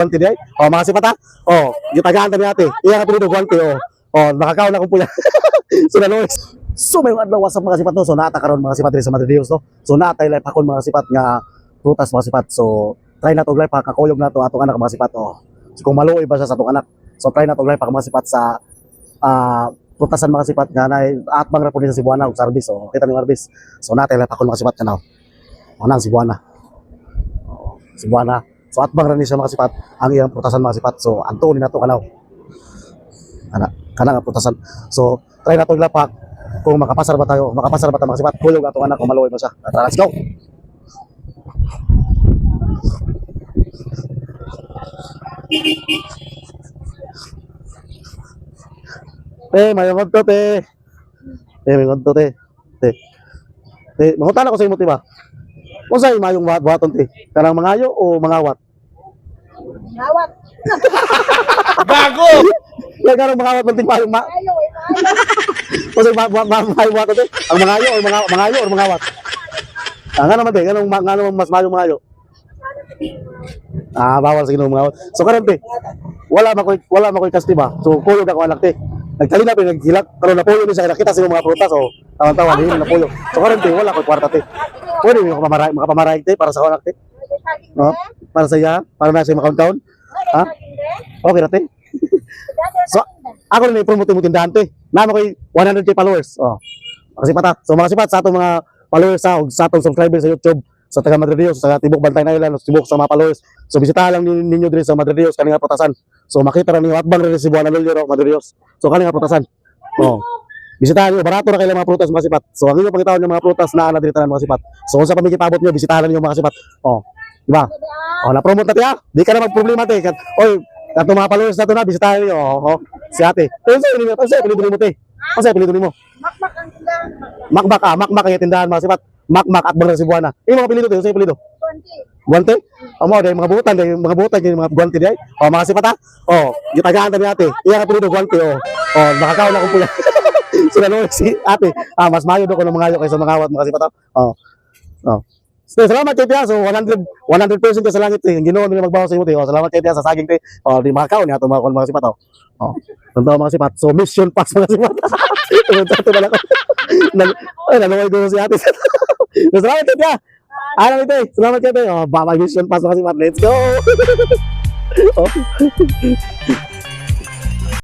Guante di ay. Oh, mga sipat ha. Oh, gitagaan ta ni ate. Iya ka pilido guante oh. Oh, nakakaon na kong puya. Sila Lois. So may adlaw sa mga sipat no. So naata karon mga sipat diri sa Madre Dios no. So naatay life akon mga sipat nga prutas mga sipat. So try na to life kakuyog na to atong anak mga sipat oh. So kung maluoy ba siya sa atong anak. So try na to life mga sipat sa prutasan mga sipat nga na atbang ra pud sa Cebuana og service oh. Kita ni Marbis. So naatay life akon mga sipat kanaw. Anang Cebuana. Cebuana. So atbang ra ni siya mga sipat ang iyang prutasan mga sipat. So anto ni nato kanaw. Kana nga prutasan. So try na to lapak kung makapasar ba tayo, makapasar ba tayo mga sipat. Kuyog atong anak kung maluoy ba siya. Tara, let's go. Mayong to te. Mayong to te. Mangutan ako sa imo ti ba? Unsay mayong buhaton ti? Kanang mangayo o mangawat? Ngawat. Bago. Ya kanang mangawat man ti mayong ma. Unsay buhaton ti? Ang mangayo o mangayo o mangawat? Nga naman te, ganong mas mayong mangayo. Bawal sa ginoo mangawat. So karon te, wala makoy kasti ba? So kuyog ako anak te. Nagtali na pinaghilak karon na puyo ni sa nakita sa mga prutas o tawan-tawan din na puyo. So karon te wala ko kwarta te. Pwede mo makapamaray te para sa anak te. No? Para sa iya, para na sa makaon-kaon. Ha? Okay ra te. So ako na i-promote mo tindahan te. Namo koy 100k followers. Oh. Kasi pata. So mga sipat sa atong mga followers sa og sa atong subscribers sa YouTube sa taga Madre Dios sa Tibok Bantay na Island, Tibok sa mga followers. So bisitahan lang ninyo diri sa Madre Dios kani nga prutasan. So makita ra ninyo atbang rin si Buana Lulyo Madre Dios. So kani nga prutasan. Oh. Bisitahan niyo, barato na kayo mga prutas mga sipat. So ang inyo pangitaon yung mga prutas na diri tanan mga sipat. So kung sa pamigipabot niyo, bisitahan niyo mga sipat. Oh. Di ba? Oh, na-promote na tiya. Di ka na magproblema te. Oy, katong mga followers nato na bisitahan niyo. Oh. Si ate. Unsay pilido nimo te? Unsay pilido nimo? Makmak ang tindahan. Makmak ang tindahan mga sipat. Makmak at Bang Cebuana. Imo mga pilido te, unsay pilido? Konti. Guante? Amo day mga butan, mga guante day. Oh, mga sipat ha. Oh, gitagaan ta ni ate. Iya ka pilido guante oh. Oh, nakakaon na kong puya. Sila Lois, si ate. Mas mayo do ko ng mga ayo kaysa mga awat mga sipat ha. Oh. Oh. So, salamat kay Tia. So 100% ka sa langit eh. Ginoo mi magbawas sa imo te. Oh, salamat kay Tia sa saging te. Oh, di makakaon ni ato mga sipat oh. Oh. Tanda mga sipat. So mission pass mga sipat. Ito na lang. Naluway do si ate. Salamat kay Tia. Ano ito? Salamat kay Tia. Oh, baba mission pass mga sipat. Let's go. Oh.